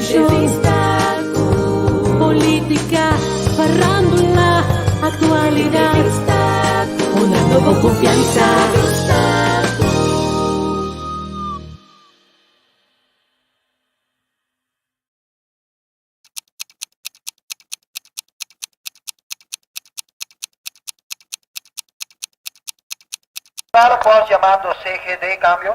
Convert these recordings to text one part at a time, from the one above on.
show, política, farándula, actualidad, una nueva confianza. Pos llamando CGD, cambio.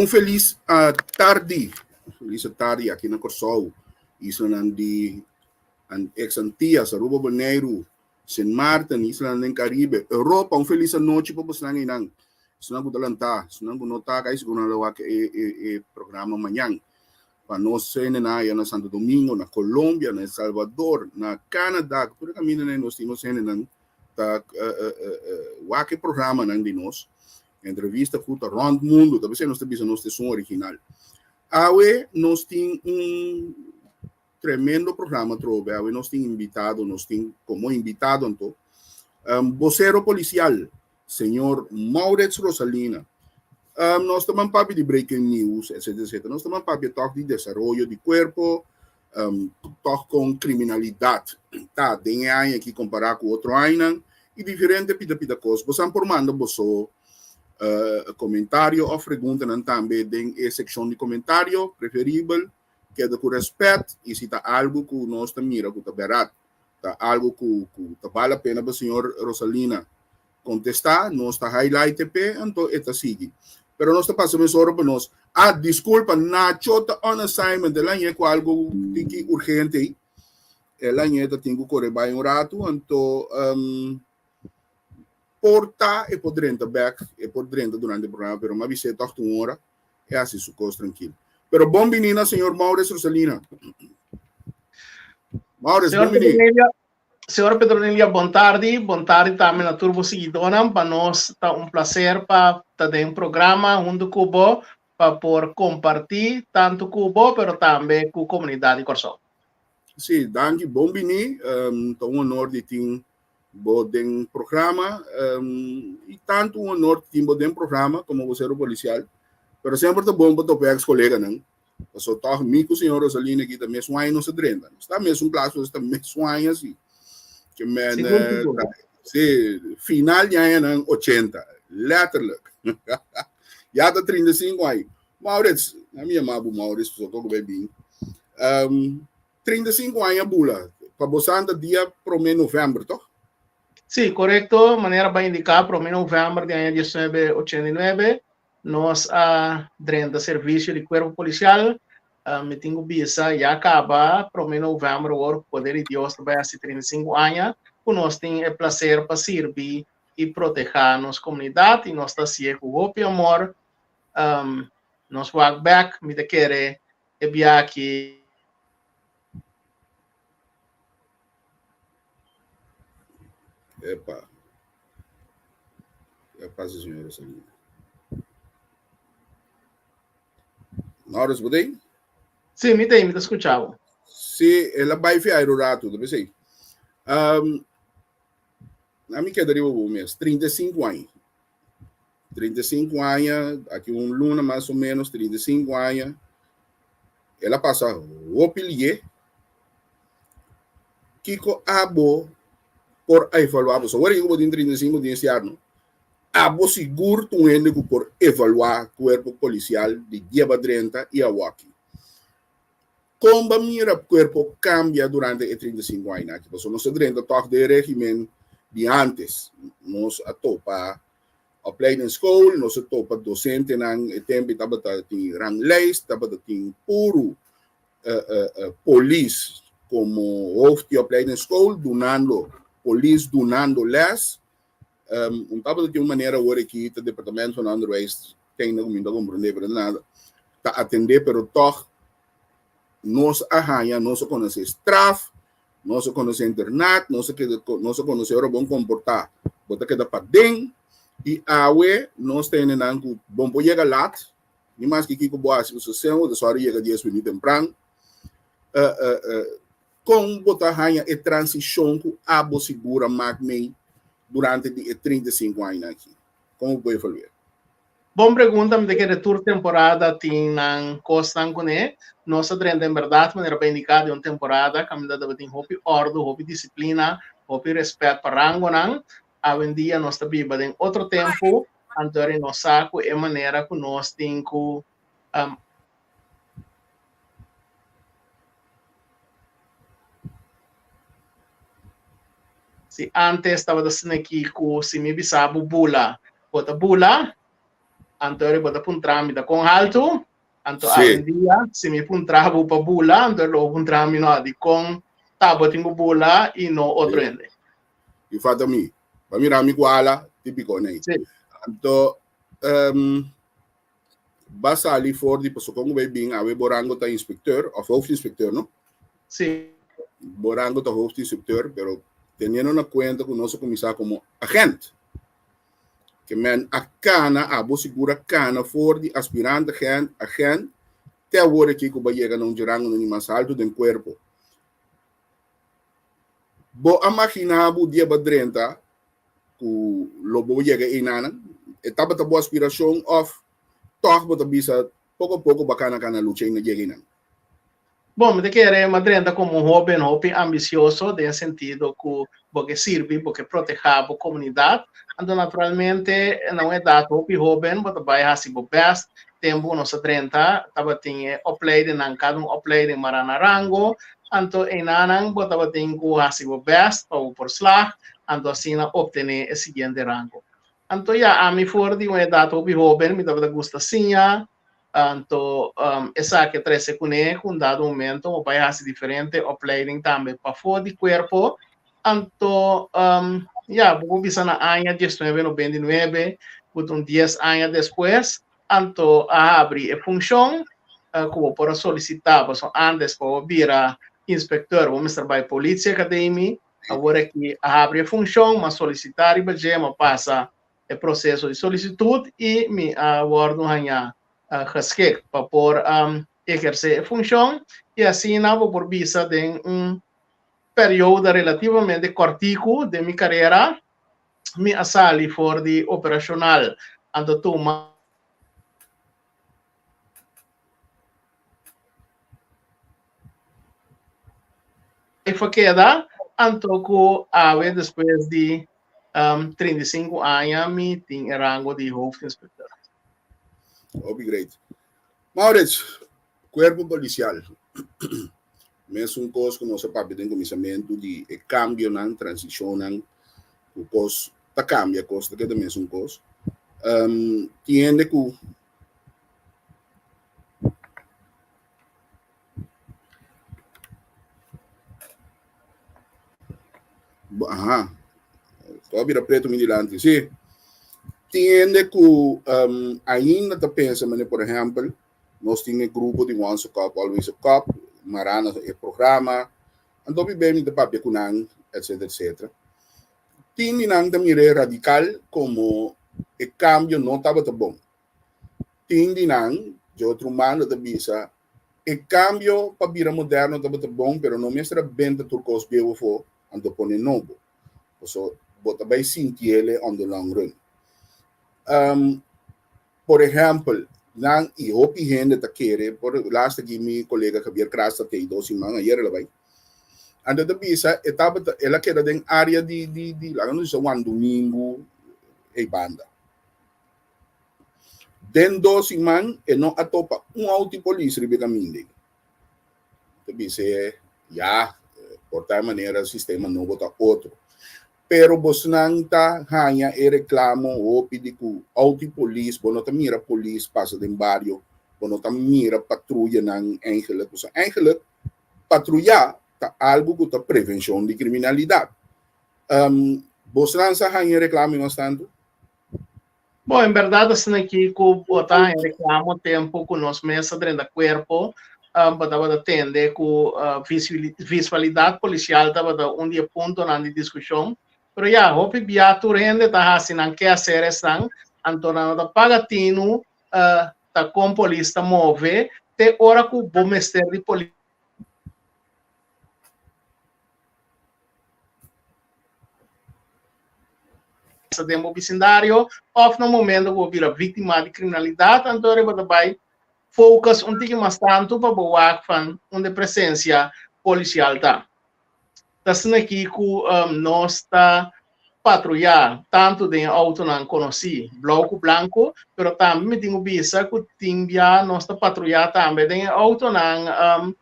Feliz tarde aqui na Corsol. Isso não de ex-Antillas, Aruba, Bonaire, Saint Martin, Isla do Caribe, Europa. Feliz noite para vocês aí não. Se não vou lançar, se não vou notar que isso não é programa amanhã. Para nós na Santo Domingo, na Colômbia, na El Salvador, na Canadá, por caminho nós temos não tá o programa não de nós. Entrevista com o mundo, talvez nós temos nosso som original. Awe nós temos tremendo programa trove, awe nós temos invitado, como invitado então, vocero policial, senhor Maurits Rosalina. Nós estamos papi de breaking news, etc. Nós estamos papi de desenvolvimento de corpo, toque com criminalidade. Tá, tem aí aqui comparar com outro ano e diferente pida coisas. Você está formando você comentário ou pergunta também em secção de comentário, preferível, que é com respeito, e se está algo que nós mira, que está barato, está algo que vale a pena para o senhor Rosalina contestar, nós está highlight, então está sigue. Pero nós está passando hora para nós. Desculpa, Nacho está on assignment, ela é com algo que urgente, ela está tem que correr bem um rato, então porta e poder entrar back e poder entrar durante o programa, pero uma visita a uma hora é assim su coisa tranquilo. Pero bom menina, senhor Maurits Rosalina. Maurits, bom menina. Senhor Pedronilha, bom tarde também na turbo seguidora, para nós está prazer para ter um programa junto com o para por compartilhar tanto com o pero também com a comunidade de Corsol. Sim, danke, bom menina, então honor de ter bodem programa e tanto um honor de bodem programa como vocero policial, pero sempre é bom para tocar colega não. Só tá comigo o senhor Rosalina aqui também swine não se drenda. Está mesmo classe está mesmo swine assim. Que se final já é 80, letterlijk. Já está 35 aí. Maurits, a minha mãe Maurits, só tô bem. 35 anos bula. Para você dia pro mês de novembro, tá? Sim, correto. Maneira bem indicar, pro mês de novembro de ano 1989, nós dentro do serviço de corpo policial, me tenho visa e acaba pro mês de novembro, o poder de Deus vai a 35 anos, que nós temos o prazer para servir e proteger a nossa comunidade, e nós estamos com o amor, nós walk back, me querer enviar aqui. Epa, senhora Salina. Maurits, você? Sim, me escutava. Sim, ela vai ficar o rato, deve ser. A mim quedaria o mês, 35 anos. 35 anos, aqui luna mais ou menos, 35 anos, ela passa o pilier, que abo por evaluar, so agora eu vou ter 35 dias de ano, abo seguro tu ende por evaluar o corpo policial de Diaba 30 e a Waki. Como a minha corpo cambia durante os 35 anos, aqui, porque nós temos toque de regime de antes, nós atopa opleiding school, nós atopa docente nang tempo estava tem ranglijst, estava tem puro police como hoofd de opleiding school, donando police donando les, estava de uma maneira agora que o departamento de onderwijs tem não me compreender nada, tá atender, pero toch nós arranha, nós conhece straf, nós conhece internet, nós conhece o bom comportar, bota que dá para dentro. E awe nós temos nangu bom po chega lá, nem mais que kiko boa se você sendo, só chega 10 minutos temprano. Com botar rainha e transição que abo segura magme durante 35 anos aqui. Como pode falar? Bom pergunta, de que retorno temporada tem na costa né? Nossa trend em verdade, maneira bem indicada, uma temporada, caminhada deve ter hopi ordem, hopi disciplina, hopi respeito para rango não. Hoje em dia nós estamos vivendo em outro tempo, então nós saco é maneira que nós temos se antes estava assim aqui com se me bisabo bula, bota bula, então bota pun tramita com alto, então hoje em dia se me pun trabo para bula, então lo pun tramita de com tabo tenho bula e no outro ende. E fata mi, para mim rami guala típico né. Então basta ali for di paso como vai bem, ave borango ta inspector ou hoofdinspecteur, não? Sim. Borango ta hoofdinspecteur, pero teniendo na cuenta que nós começar como agente. Que men a cana, abo segura cana for di aspirante agente, te agora que ko ba chega num gerango no mais alto do corpo. Bo imaginabo dia badrenta ku lobo chega inana, etapa ta boa aspiração of toch bota bisa pouco a pouco bacana cana lucha na chega inana. Bom, me querer madrenda como um jovem ambicioso, de sentido que serve, porque protege a comunidade. Então, naturalmente, não é dado jovem, mas vai assim o best. Tempo nossa 30, estava tem opleiding em cada opleiding maranarango. Então, em anang, estava tem assim o best ou por slag. Então, assim, obter o seguinte rango. Então, a mim for de uma idade jovem, me dava gosta assim. Então, essa que traz com ele, com dado momento, o vai ser diferente, o opleiding também para fora de corpo. Então, vou visar na ano 1999, com 10 anos depois, então, abre a função, como para solicitar, antes para vir a inspector, vamos trabalhar para a Polícia Academy, agora que abre a função, mas solicitar e mas passa o processo de solicitude e me aguardo ganhar resquek para por exercer a função e assim vou por visa de período relativamente curtico de minha carreira me asali for de operacional ando toma e foi queda antoco ave depois de 35 anos me tem rango de hoofdinspecteur. Great. Maurício, corpo policial. Mesmo coisa que nós sabemos começamento de cambio na transição o coisa tá cambia coisa que é mesmo coisa. Tiende que Só vira preto me dilante, sim. Tiende que ainda está pensando, por exemplo, nós temos grupo de Once a Cup, Always a Cup, Marana é programa, então vivemos de papel com etc, etc. Tinha também radical como o cambio não estava tão bom. Tinha de outro humano da bisa, o cambio para vir moderno estava tão bom, mas não mestra bem de turcos bem for, então põe novo. So, bota vai sentir ele on the long run. por exemplo, nang iopi gente ta kere, por last aqui mi colega Javier Crasta te 12 mga ayer la vai. Anda da bisa etapa ela queda den área de lá no São Domingo e banda. Den 12 man e não atopa auto polícia ribe caminho. Da bisa ya por tal maneira o sistema não bota outro. Pero bosnang ta hanya e reclamo o pedi ku auto police bono ta mira police passa den barrio bono ta mira patrulha nang eigenlijk so eigenlijk patrulha ta algo ku ta prevenção de criminalidade bosnang sa hanya reclamo no tanto. Bom, em verdade, assim aqui, com botar em reclamo tempo com nós mesa dentro do corpo, para atender com visualidade policial, para um dia ponto na discussão. Pero já, hope biatu rende tá assim, não quer ser assim, então da pagatino, tá com polícia move, te hora com o bom mestre de polícia. Dentro do vecindário, ou no momento que vira vítima de criminalidade, então ele vai focus um pouquinho mais tanto para boa onde presença policial tá. Assim aqui que nós está patrulhar tanto de auto não conheci bloco branco, pero também me tenho vista que tinha nós está patrulhar também de auto não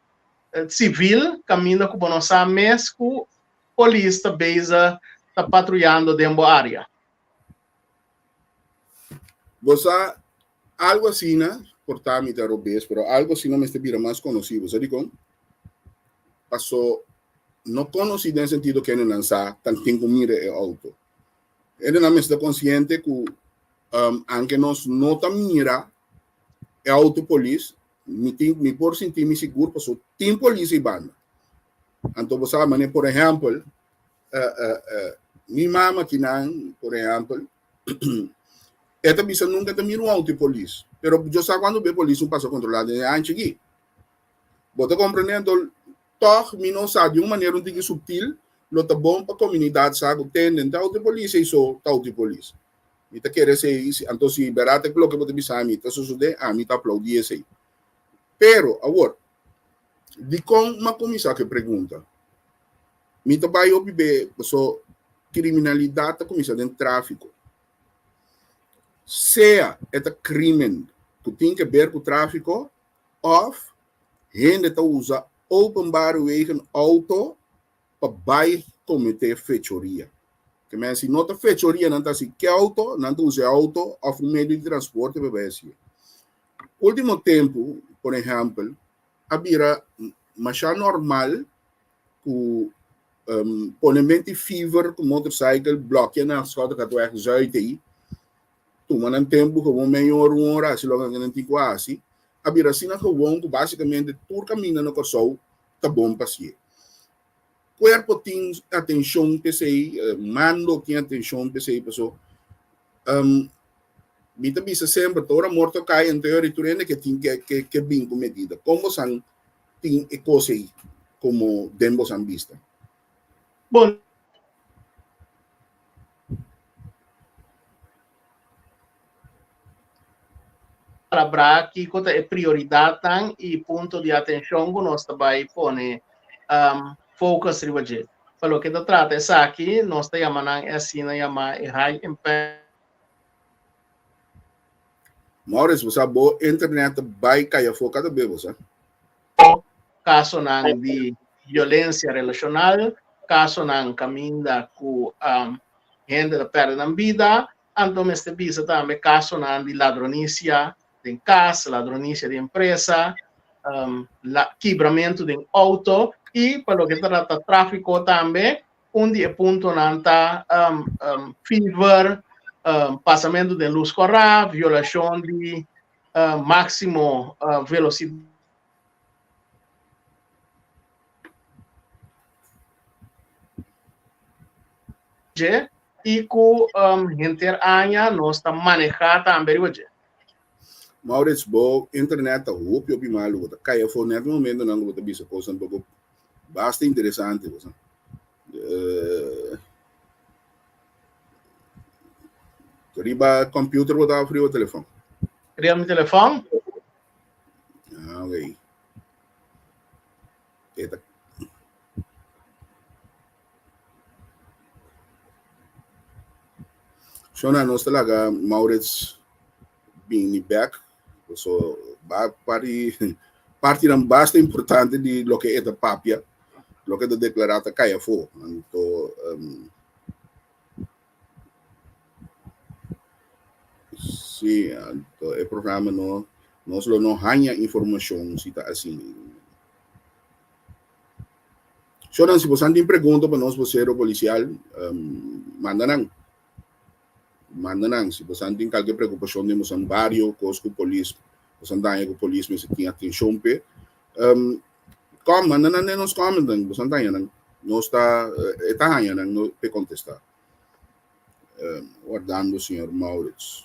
civil caminho com nós mês que polícia base está patrulhando dentro da área. Você algo assim, né? Portar-me da robês, pero algo assim não me está vira mais conhecido. Sabe como? Passou não conheci no sentido que não lança tanto tempo mira o auto. Ele não está consciente que aunque nós não mira o auto polícia, me por sentir me seguro, passou tem polícia e banda. Então você sabe, por exemplo, minha mama que não, por exemplo, ela bisa nunca te mira o auto polícia, pero eu sei quando vê polícia passa controlado antes aqui. Você compreendendo? Toch, mi não sabe de uma maneira um pouco subtil, lo tá bom para a comunidade sabe que tem tal de polícia e só tal de polícia. E tá querer ser então se berate que lo que você bisa mi tá sucede a mi tá aplaudir esse. Pero agora, de com uma comissão que pergunta, mi tá vai obter so criminalidade tá comissão de tráfico. Seja esta crime que tem que ver com o tráfico, ou gente tá usa openbare wegen auto para cometer fechoria. Que men si nota fechoria não tá assim que auto, não usa auto ou um meio de transporte para esse. Último tempo, por exemplo, havia mais normal que ponemento fever com motorcycle bloqueia na escola que tu é zuid aí. Tu mas no tempo que o melhor hora se logo não tem quase a viracina gewoon que basicamente tudo caminha no corso tá bom para si. Corpo tem atenção PCI, mando tem atenção PCI pessoa. Mita bisa sempre toda morto cai em teoria turene que tem que bem com medida. Como são tem coisas como demos an vista. Bom, para que é prioridade e ponto de atenção que nós também põe focus ribaje. Falou que trata essa aqui, nós está chamando assim, chama high impact. Maurício, você boa internet vai cair focada bem você. Caso não de violência relacional, caso não caminha com gente da perde na vida, então este visa também caso não de ladronícia de casa, ladronícia de empresa, quebramento de auto e para o que trata tráfico também, onde ponto não está fever, passamento de luz correta, violação de máximo velocidade. E com gente anha nós está manejando também hoje. Maurício, boa internet roupa e malu, tá cai fone no momento não vou bisa coisa um pouco bastante interessante você. Riba computer botar frio o telefone. Queria meu telefone? Ok. Eta. So na nós talaga Maurits being back. So parte ng basta importante di lo que é papia, lo que é declarata kaya fo. Então, sim, então o programa nós não hanya informação se tá assim. So se você tem pergunta para nós, você é o policial, manda nang se você tem qualquer preocupação de um barrio, cosco polícia, você tem que polícia mas tem atenção pe, como manda nang nos comentam, você tem nang nós está hanya nang no pe contestar. Guardando o senhor Maurits.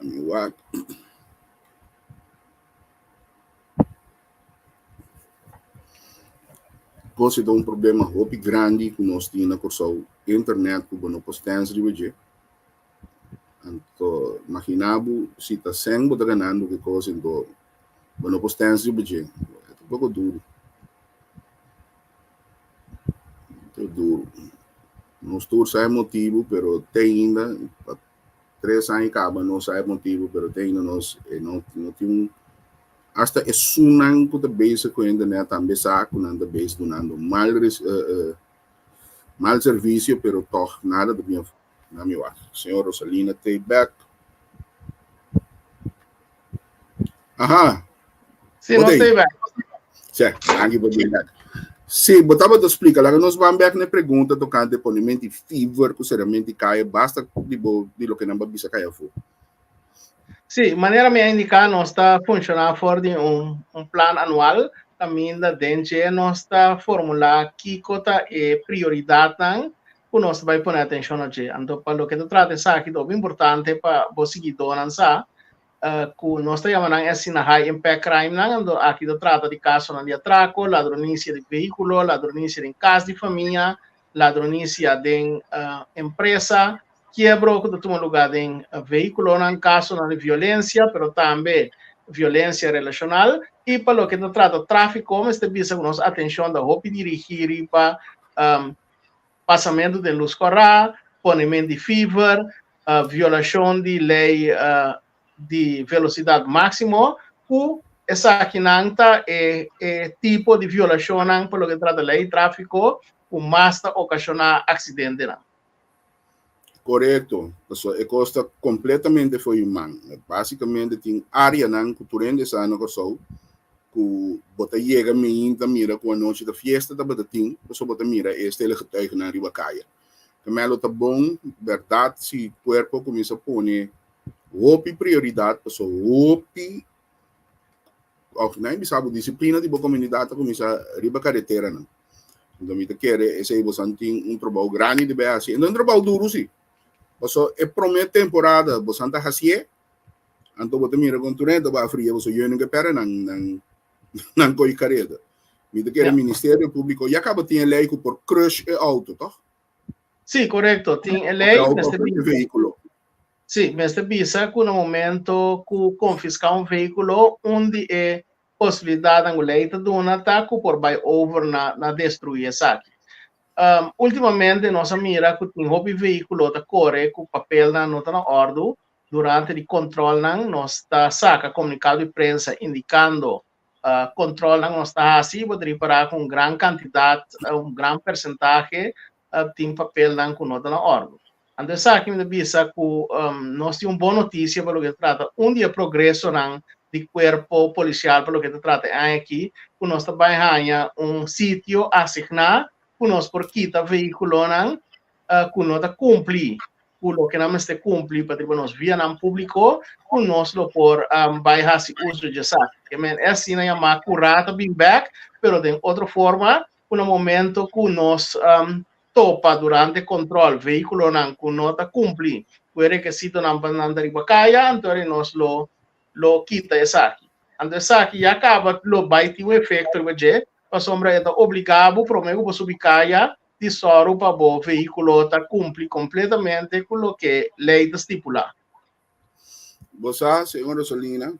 What? Cosa é um problema muito grande que nós temos na corso internet que não postamos de hoje. Então, imaginabo se está sendo ganhando que coisa então não postamos de hoje. É um pouco duro. Muito duro. Nós todos sabemos motivo, pero tem ainda 3 anos acaba não sabe motivo, pero tem ainda nós não tem hasta é sunan que base com a internet também saco na base donando mal serviço, pero toch nada de minha na minha wak. Senhor Rosalina take back. Aha. Sim, não sei back. Sim, aqui vou dizer. Sim, botava te explicar, lá nós vamos back na pergunta tocante deponimento fever que seriamente cai basta de lo que não bisa cai fo. Sim, maneira me indicar nós está funcionando fora de plano anual, também da dente nós está formular que cota é prioridade não, que nós vai pôr atenção a gente. Então, para o que tu trata isso aqui, é importante para você seguir donando que nós está chamando assim na high impact crime não, então aqui tu trata de caso de atraco, ladronícia de veículo, ladronícia em casa de família, ladronícia de empresa. Quebro que toma lugar em veículo, em caso de violência, pero também violência relacional, e para o que se trata de tráfico, como este bisa nos atenção da roupa dirigir para passamento de luz corral, ponimento de fever, violação de lei de velocidade máxima, ou essa aqui não é tipo de violação para o que se trata de lei de tráfico, o mais ocasionar acidente. Correto. Então, a costa completamente foi humana. Basicamente, tem área que durante essa ano que bota chega a mira com a noite da festa da bota tem, você bota mira este ele getuige na riba caia. Camelo tá bom, verdade, se o corpo começa a pôr roupa prioridade, pessoa roupa nem sabe disciplina de boa comunidade começa a riba carretera não. Então, me quer esse você tem trabalho grande de bem assim, não trabalho duro sim. Então, é primeira temporada, você está assim, então você mira com turenta, vai fria, você não quer pera não coi careta. Me quer Ministério Público, e acaba tendo lei que por crush é auto, tá? Sim, correto. Tem lei neste veículo. Sim, neste bisa que no momento que confiscar veículo, onde é possibilidade de lei de um ataque por by over na destruir essa. Ultimamente, nossa mira que tem hobby veículo da corre com papel na nota na ordem durante o controle nós está saca comunicado de prensa indicando controle nós está assim poderia parar com grande quantidade grande percentagem tem papel com nota na ordem. Então, aqui me avisa que nós temos uma boa notícia para o que trata dia progresso de corpo policial para o que trata aqui que nós trabalhamos sítio assignado que nós por quita veículo que nós cumprir com o que não está cumprir para nós via no público que nós lo por baixar se uso de essa é assim na chamada curata bem back pero de outra forma no momento que nós topa durante controle veículo que não está cumprir o requisito não para andar em bacaia então nós lo quita essa aqui então essa aqui acaba lo vai ter um efeito de a sombra é obrigado prometo para subir caia tesoro para o veículo tá cumprir completamente com o que a lei estipula. Você, senhor Rosalina,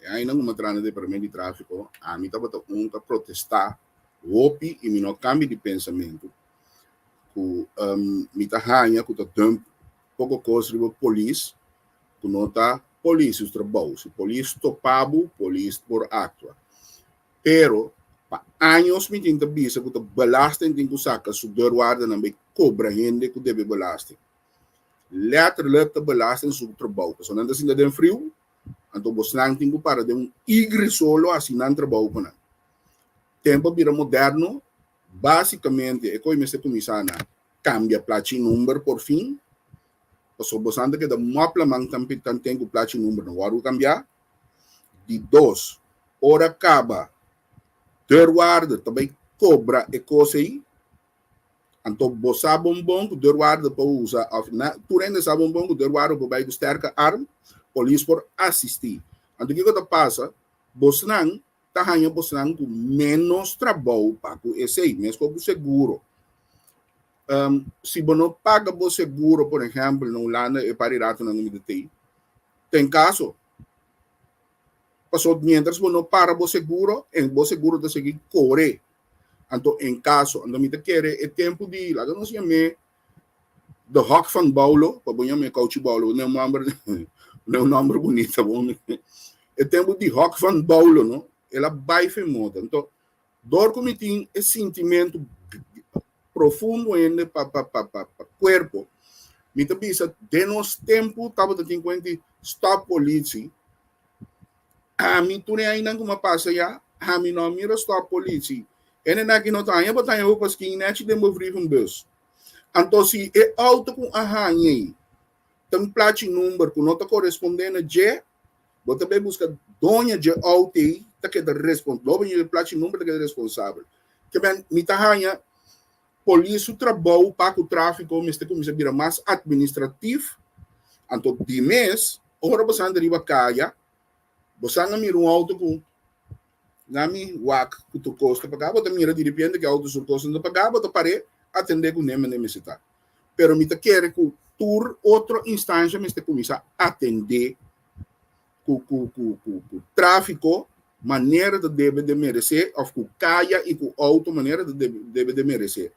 ainda uma trana de permissão de tráfico, a mim estava a protestar, opi e me não cambio de pensamento. Me tá ranha, que tá pouco coisa de polícia, que não tá polícia os trabalhos, polícia topado, polícia por atua. Pero, pa anos me tinha visto que belasting tem que sacar su deurwaarde não me cobra gente que deve belasting. Letterlijk te belasting su trabalho. So nanda sinda den frio, anto boslang tem que para de igre solo assim não trabalho com tempo vira moderno, basicamente é como este comissário cambia placa número por fim. So bosanda que da mapla mang tampit tem que placa número não vai cambiar. De dois, hora acaba deurwaarde também cobra e coisa aí. Então, você bombom, o deurwaarde para usar. Tu ainda sabe bombom, o deurwaarde para vai sterke arm, polícia por assistir. Então, o que que passa? Você não está ganhando com menos trabalho para esse aí, mesmo com o seguro. Se você não paga o seguro, por exemplo, no lado é parirato na número de tem caso. Passou mientras você não para o seguro está seguir correr. Então, em caso, quando me quer é tempo de, lá não se chama, de Hawk van Baulo, para banhar meu coach Baulo, não é um nome bonito, bom. É tempo de Hawk van Baulo, não? Ela vai famosa. Então, dor como tem esse sentimento profundo ainda para o corpo. Me pensa, de nosso tempo, estava tendo conta stop polícia. A mim, tu nem ainda como passa já, a mim não mira stop polícia. Ele não aqui não está aí, mas eu acho que não é de mover um bus. Então, se é auto com a ranha, tem placa número que não está correspondendo a G, você também busca dona de auto aí, tá que é responsável, logo o placa número que é responsável. Que bem, me tá ranha, polícia trabalho para o tráfico, mas tem como se vira mais administrativo. Então, de mês, agora você anda riba caia, você anda mira um auto com nami wak que tu custa pagar, você mira de repente que auto sur custa não pagar, você pare atender com nem necessitar. Pero me quer que tur outra instância me começa a atender com tráfico maneira de deve de merecer, ou com caia e com auto maneira de deve de merecer.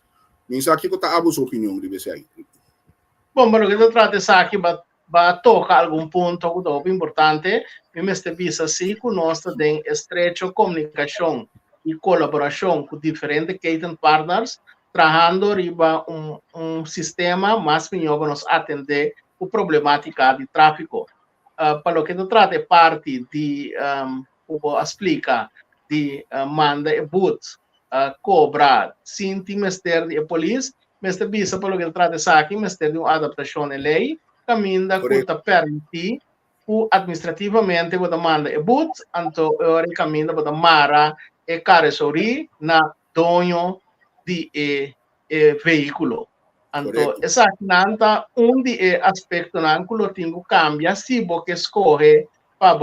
Me sabe que tá a sua opinião de você aí. Bom, pero que eu trato de aqui vai tocar algum ponto que é importante, e me visa se que nós temos estreita comunicação e colaboração com diferentes catering partners, trabalhando riba sistema mais melhor para nos atender a problemática de tráfico. Para o que eu trato de parte de, como explica, de manda e boot, cobrar, sem ministério de polícia, me visa para o que eu trato de aqui, ministério de uma adaptação de lei, caminha que permite administrativamente você manda e boot, então eu recomendo você mara e carroceria na dono de veículo. Então, essa nanta de aspecto não que tem que cambiar se você escolhe para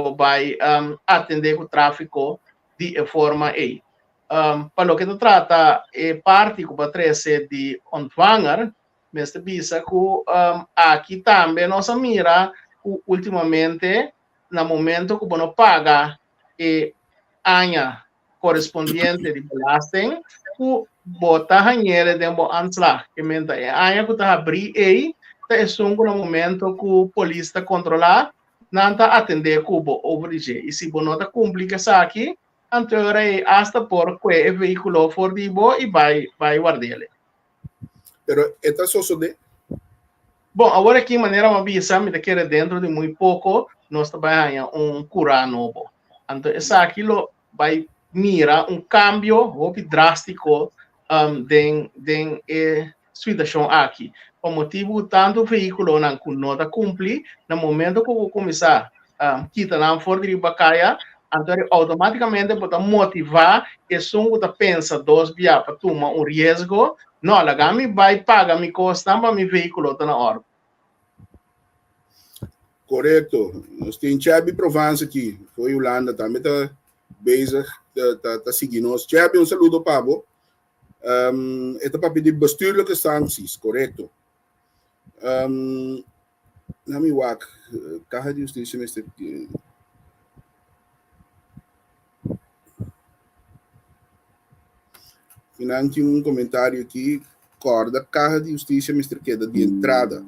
atender o tráfico de forma aí. Para o que se trata parte que vai de ontvanger, mas visa que aqui também nós mira ultimamente no momento que você paga a correspondiente de belasting, que bota hanhele de um anslag, que menta a que está abrir aí, está no momento que o polícia controla, não está atender cubo obrigé. E se você não complica isso aqui, então hasta por que o veículo for dibo e vai guardar. Pero esta só de bom, agora aqui maneira uma visa me quer dentro de muito pouco nós trabalhamos cura novo. Então essa aqui vai mira cambio drástico de situação aqui. Por motivo tanto veículo não cumpre no momento que eu começar quitar não for de bacaia, então automaticamente pode motivar e só pensa dois dias para tomar risco. Não, a gami vai pagar me custa para meu veículo tá na hora. Correto. Nós temos Chabi Provence aqui. Foi Holanda também tá bezig tá seguindo nós. Chabi, saludo Pablo. Ito pa pedir bestuurlijke sancties, correcto. Nami wak, Caja de Justicia, Mr. Finante um comentário aqui, corda Caja de Justiça, Mr. Queda, de entrada.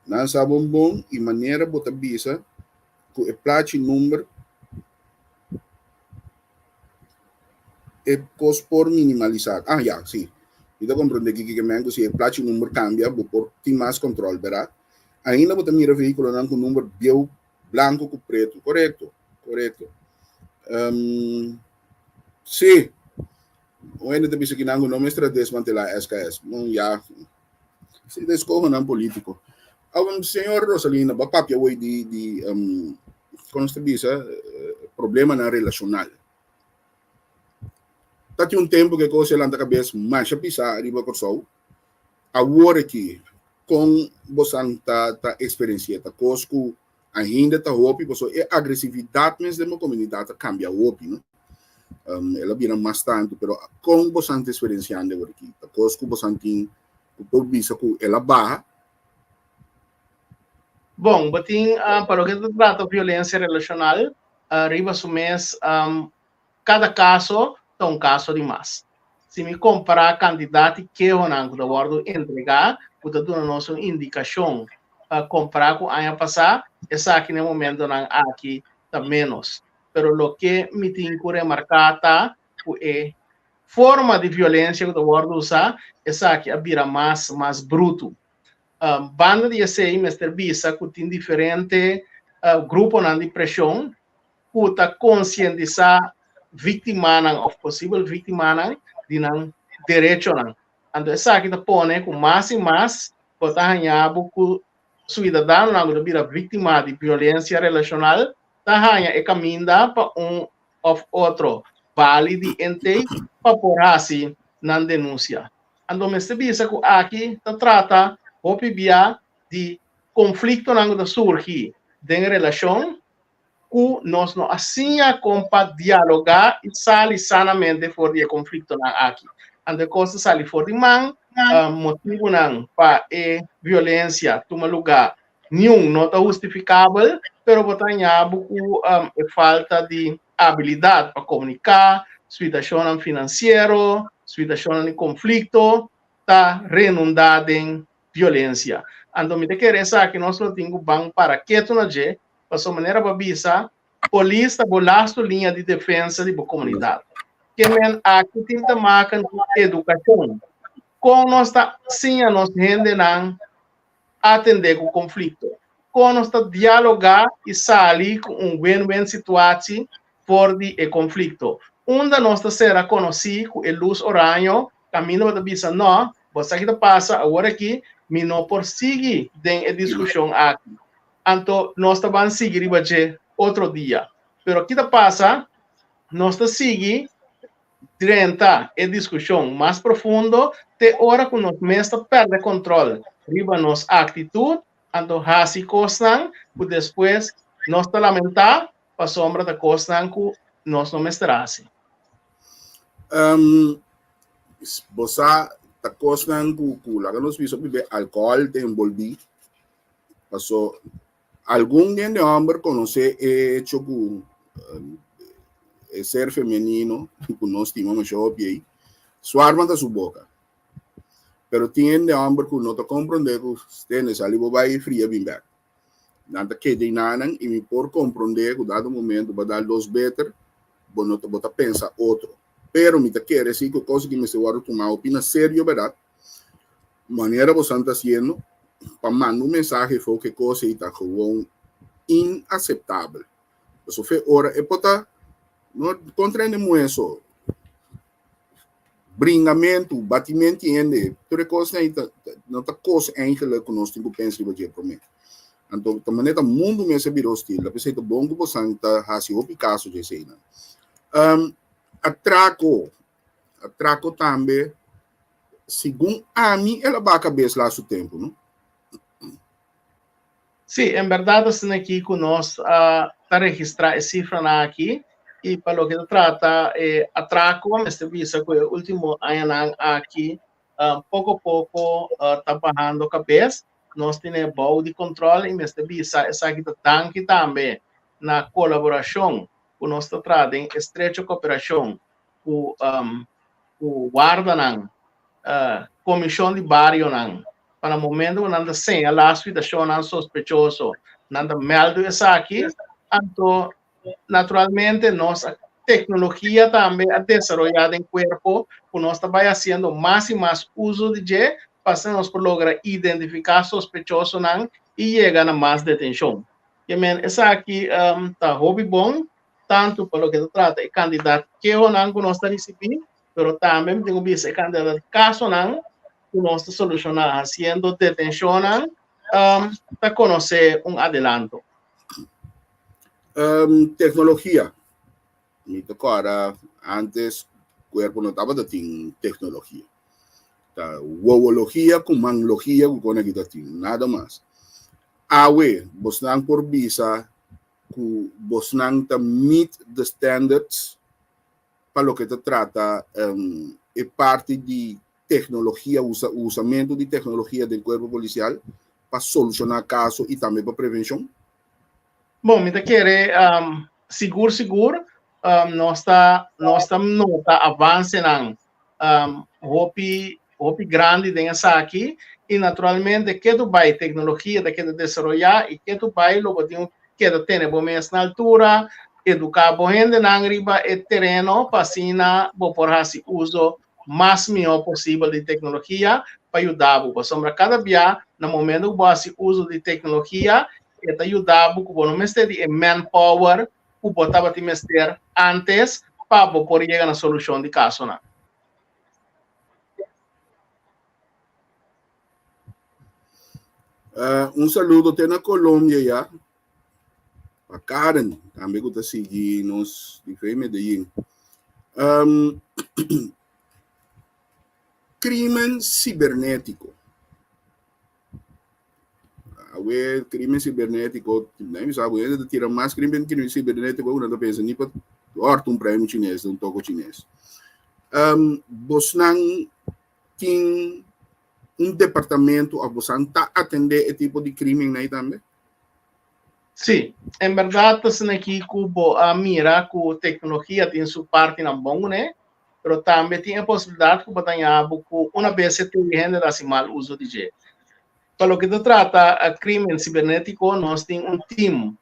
Não sabem bom e maneira bota bisa, com o plate número e cos por minimalizar. Ah, já, sim. Então, compreende que mengo se o plate número cambia, por ter mais controle, verdade? Ainda bota mira veículo não com número bio branco com preto, correto? Correto. Sim. O ainda te bisa que não nome é desmantelar SKS. Não, já. Se descorre não político. Senhor Rosalina, papapia hoje como se diz, problema na relacional. Tá um tempo que coisa lá na cabeça, mas a pisar arriba com sol. Agora aqui, com você tá experiência, tá cosco ainda tá hopi, porque a agressividade mesmo da comunidade cambia hopi, não? Ela vira mais tanto, pero com você experienciando agora aqui, tá cosco você tem o bisa que ela barra. Bom, bating para o que se trata de violência relacional, arriba su mês, cada caso é um caso de mais. Se me comparar candidato que eu não guardo entregar, eu dou a nossa indicação comparar com o ano passado, essa aqui no momento não aqui está menos. Pero o que me tem que remarcar tá é forma de violência que eu guardo usar, essa aqui vira mais bruto. Banda de SEI, Mr. Bisa, que tem diferente grupo de pressão, que está conscientizar vítima ou possível vítima de direito. Então, essa aqui está pondo com mais e mais, para ganhar que cidadão não vira vítima de violência relacional, está ganhando e caminho para ou outro vale de ente para por assim na denúncia. Então, Mr. Bisa, que aqui está trata opibia de conflito que surge em relação que nós não assim como para dialogar e sair sanamente fora de conflito aqui. Ande coisa sair fora de mão, motivo não para violência toma lugar nenhum não está justificável, pero botanha falta de habilidade para comunicar, situação financeira, situação de conflito, está redundada em violência. Então, me interessa que nós não temos bem para que tu não je, para sua maneira para bisa, polícia bolasto linha de defesa de boa comunidade. Que men aqui tenta marcar educação. Com nós está sim a nós rende não atender o conflito. Com nós está dialogar e sair com win-win situação fora de conflito. Onde nós está será conhecido com a luz horário, caminho para bisa não, você que passa agora aqui me não persegue em a discussão aqui. Então, nós vamos seguir outro dia. Pero aqui passa, nós seguimos durante a discussão mais profunda, até hora que nós mesmos perde controle. Riba nossa atitude, então, assim coisa, que depois nós lamentar para a sombra da coisa que nós não mestramos. Você ta cosnan ku la nos piso bibe alcohol te envolví pasó algún día de hombre conoce hecho ku ser femenino ku nos estimamos yo pie su arma da su boca pero tiene de hombre ku no te comprende ku tiene salivo vai fria bimba nada que de nanan e me por compreender ku dado momento va dar dos better bueno te bota pensa outro. Pero me te quiere decir que cosa que me se va a tomar opina serio, ¿verdad? Manera vos está haciendo para mandar un mensaje fue que cosa está como inaceptable. Eso fue hora e pota no compreendemos eso. Bringamento, batimento ende, tudo coisa não tá coisa ainda que nós temos que pensar que para mim. Então, de maneira mundo me se virou estilo, a pessoa bom que você está assim o caso de cena. Atraco também, segundo a mim, ela vai cabeça lá seu tempo, não? Sim, em verdade, assim aqui que nós está registrar a cifra aqui e para lo que se trata atraco, este visa que o último año aqui pouco a pouco está bajando cabeça. Nós temos bom de controle e este visa essa aqui está também na colaboração com nós está em estreita cooperação com o guarda nan comissão de barrio nan para o momento nanda sem a situação nan sospechoso nanda meldo essa aqui então naturalmente nossa tecnologia também é desenvolvida em corpo, que nós estamos fazendo mais e mais uso de G, passamos por lograr identificar sospechosos e chegar a mais detenção. E essa aqui está hobby bom, tanto para o que se trata de candidato que o não que nós estamos recebendo, mas também tem que ser candidato caso não que nós estamos solucionando, fazendo detenção para conhecer adelanto. Tecnologia. Agora, antes, o corpo não estava tendo tecnologia. Tá, uologia com manologia, com conecta nada mais. Awe, você não por visa, que você não meet the standards para o que se trata é parte de tecnologia, usamento de tecnologia do corpo policial para solucionar casos e também para prevenção. Bom, me querer seguro, nós estamos nota avanço na hopi grande dessa aqui e naturalmente que tu vai tecnologia de que desenvolver e que tu vai logo que tu tem bom mês na altura educar bom gente na riba e terreno para assim por fazer uso mais melhor possível de tecnologia para ajudar para sombra cada dia no momento que você uso de tecnologia e te ajudar porque não mestre de manpower que botava te mestre antes para poder chegar na solução de caso não. Saludo até na Colômbia já. A Karen, também que está seguindo nos de Medellín. Crime cibernético. O crime cibernético, nem sabe, ainda tira mais crime cibernético, uma da pensa, nem para um prêmio chinês, um toco chinês. Você não tem departamento a você está atender esse tipo de crime aí também? Sim, em verdade, assim aqui Cuba a mira com a tecnologia tem sua parte na bom, né? Mas também tem a possibilidade que botar com uma vez se tem gente assim mal uso de jeito. Para o que se trata de crime cibernético, nós temos time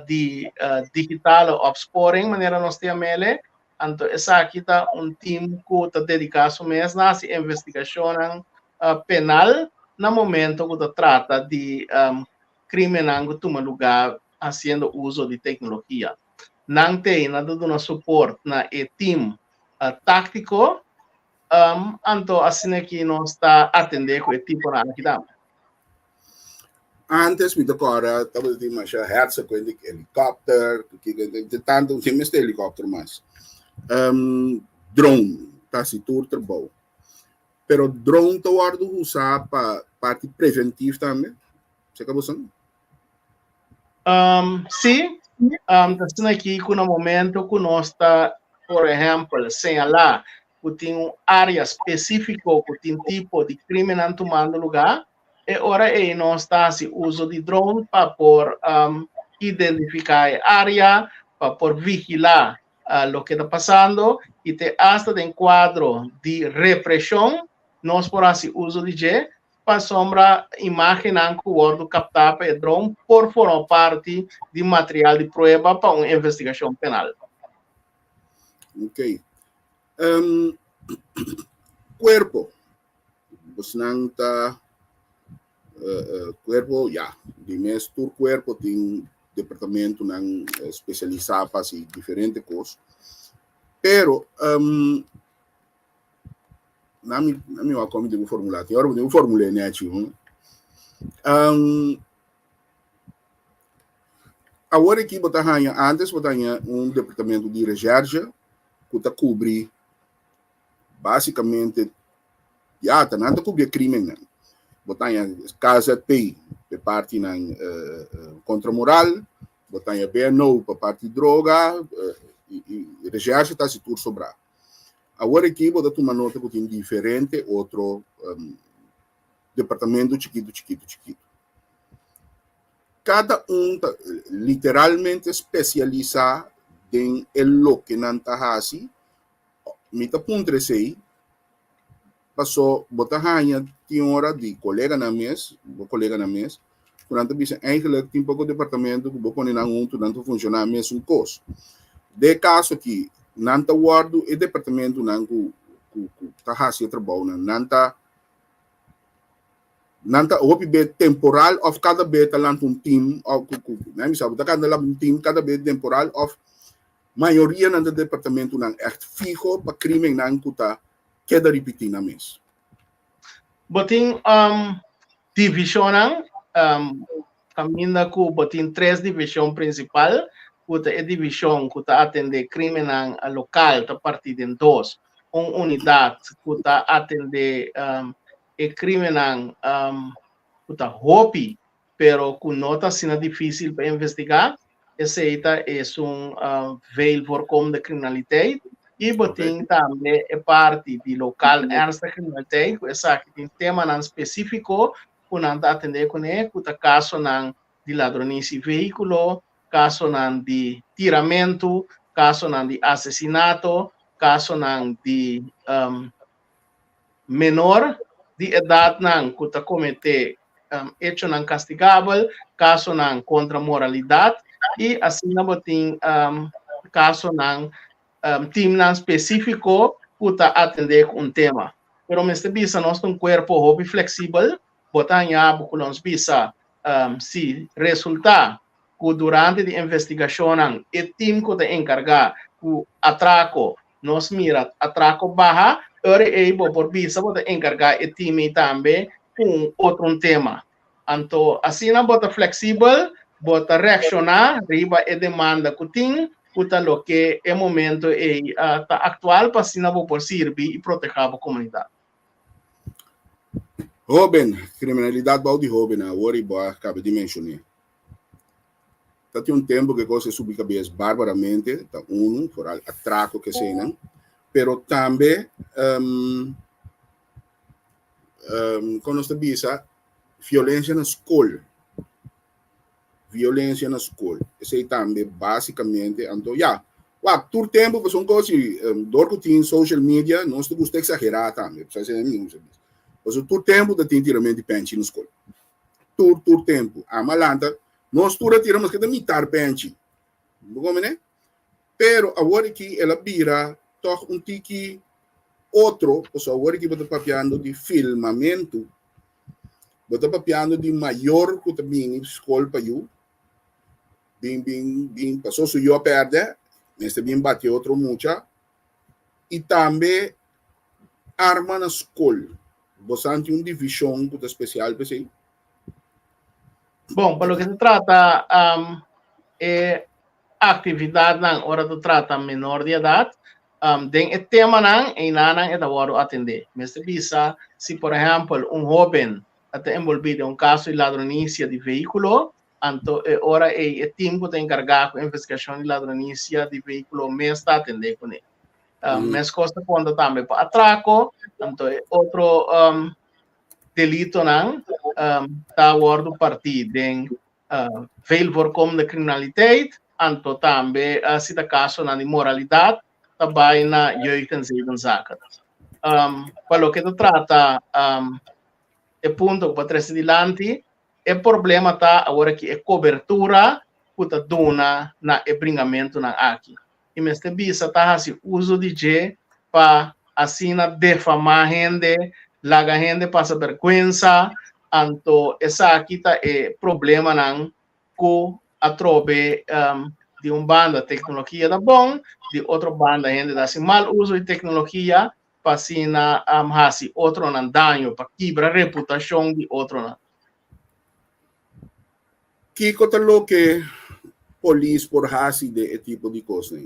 de digital opsporing, maneira nós temos ele. Então, essa aqui está time que está dedicado mesmo à investigação penal no momento que se trata de crime que toma lugar fazendo uso de tecnologia. Não tem nada de suporte na time tático, então assim aqui nós está atendendo com esse tipo de atividade. Antes, me agora, estava a dizer, hertz com helicóptero, que tanto, sem mais helicóptero mais. Drone, tá se tudo bom. Pero drone está usado para parte preventiva também. Você acabou sendo? Sim, está aqui com o momento que nós está, por exemplo, señalar que tem área específica que tem tipo de crime tomando lugar, e agora nós está se uso de drone para por identificar a área, para por vigilar o que está passando e te hasta de quadro de repressão, nós por assim uso de G para sombra imaginar que o gordo captar para o drone por formar parte de material de prova para uma investigação penal. Ok. Cuerpo. Você não está cuerpo, já. De mês, tu cuerpo tem departamento não especializado para diferentes coisas. Pero, na minha como devo formular, tem hora eu formulei né ativo. Agora aqui antes botanha departamento de recherche que está cobrir basicamente já tá nada cobrir crime né. Botanha casa PI para parte na contra moral, botanha BNO para parte droga, e recherche está se tur sobrar. Agora aqui vou dar uma nota que tem diferente outro departamento chiquito. Cada tá literalmente especializado em lo que não está assim. Mita puntre sei passou botar ranha tinha hora de colega na mes, durante bisa eigenlijk tem pouco departamento que vou pôr na durante funcionar mesmo coisa. De caso aqui nanta guardo e departamento não que tá fazendo trabalho nanta hopi bet temporal of cada bet talant team ou né me sabe cada lá team cada bet temporal of maioria do departamento não é fijo para crime não cuta queda repetir na mês. Botin divisão caminha com botin 3 divisão principal, cuta é divisão cuta atende crime não local a partir de 2, unidade cuta atende e crime não cuta hobby, pero com nota sina difícil para investigar. Esse é veio voorkom de criminaliteit. E botin também é parte de local ernstige criminaliteit. Essa que tem tema não específico, que não atender com ele, que caso não de ladronice veículo, caso não de tiramento, caso não de assassinato, caso não de menor de idade não que comete hecho não castigável, caso não contra moralidade. E assim não botin caso não team não específico para atender um tema. Pero neste bisa nós temos corpo hobby flexível, botar já buculons bisa se resultar que durante a investigação o team que te encargar o atraco nós mira atraco barra ora é por bisa bota encargar o time também com outro tema. Então assim não bota flexível, bota reaccionar riba e demanda que tem puta lo que é momento tá atual para se não por servir e proteger a comunidade. Robin, criminalidade balde Robin, agora acaba de mencionar. Tá tem tempo que coisa subir cabeça barbaramente, tá por atraco que sei não, pero também quando está bisa violência na escola. Violência na escola. Esse também, basicamente, então, todo tempo, que são coisas, do que tem social media, nós temos que exagerar também, precisa ser nenhum serviço. Mas todo tempo, tem tiramento de pente na escola. Todo tempo. A malanta, nós todos tiramos que imitar pente. Como né? Pero, agora que ela vira, toch tiki outro, agora que está papiando de filmamento, está papiando de maior que também escola para eu, bem passou se eu perder, mas também bateu outro mucha e também arma na escola. Você tem uma divisão que é especial para você? Bom, para o que se trata é atividade na hora de tratar menor de idade, tem o tema não é nada é da hora atender. Mas bisa se por exemplo jovem está envolvido em caso de ladronícia de veículo, então ora é tempo de encargar com a investigação de ladronícia de veículo, mas está atender com ele. Mas costa quando também para atraco, então outro delito não está a partir de veio voorkom de criminaliteit, então também se da caso na imoralidade, também na jeugd en zedenzaken. Para o que se trata o ponto para trazer adiante, o problema está agora que é cobertura que está dona na bringamento na aqui. E neste bisa está assim uso de G para assim defamar gente, laga gente passa vergonha, então essa aqui está é problema não que atrobe de banda tecnologia da bom, de outra banda gente dá assim mal uso de tecnologia para assim outro não danho para quebrar a reputação de outro não. Que coisa que polícia por hasi de tipo de coisa?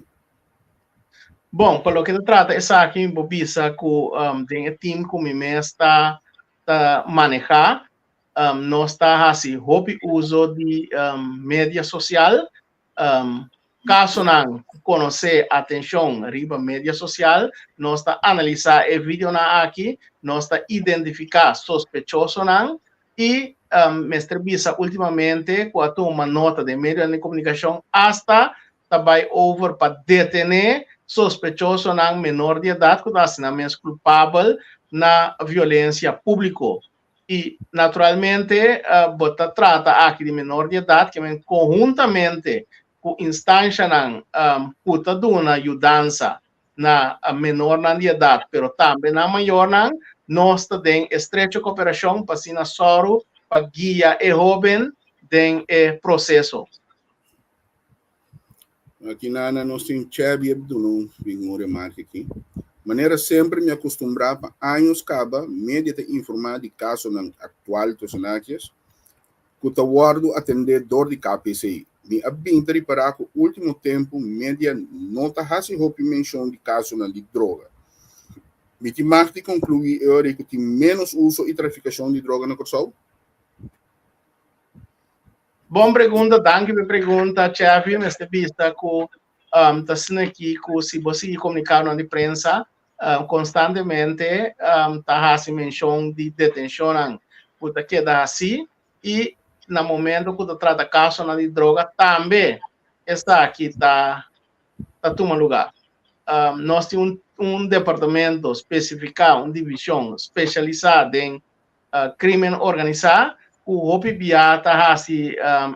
Bom, para o que se trata, essa aqui é bisa que tem um time que me está manejar, não está assim, hobby uso de mídia social, caso não conhecer atenção riba mídia social, nós está analisar o vídeo na aqui, nós está identificar sospechoso não e mestre Bisa ultimamente quando uma nota de meio de comunicação hasta também over para detener sospechoso não menor de idade que está assinamento culpável na violência pública. E, naturalmente, bota trata aqui de menor de idade que vem conjuntamente com instância não puta duna ajudança na menor de idade, pero também na maior não, nós temos estreita cooperação para se na soro para guiar e jovem den processo. Aqui nós temos Chevy Abdulon, uma remarca aqui. Maneira sempre me acostumava anos caba média te informar de caso na atual personagens que o guardo atender dor de KPCI. Me abintari para que o último tempo média não tá hasi hopi menção de caso na de droga. Me te marca de concluir que tem menos uso e traficação de droga na Corsol? Bom pergunta, danke pela pergunta, Chevy, nesta vista que está sendo aqui que se você comunicar na imprensa constantemente está assim menção de detenção puta queda assim e no momento que trata caso na de droga também está aqui está tomando lugar. Nós temos um departamento especificado, uma divisão especializada em crime organizado. O OPBA está assim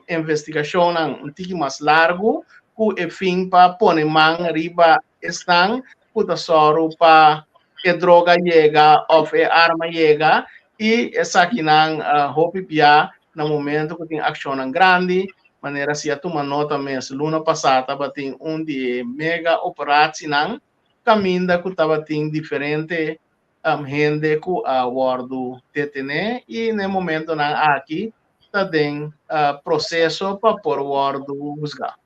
investigação um pouco mais largo com o fim para pôr mão riba estão puta soro para a droga chega ou a arma chega e essa aqui na OPBA no momento que tem ação grande maneira se toma nota mês luna passada tem de mega operação caminho que estava tem diferente gente que guardo detener e no momento na aqui está tem processo para por guardo buscar.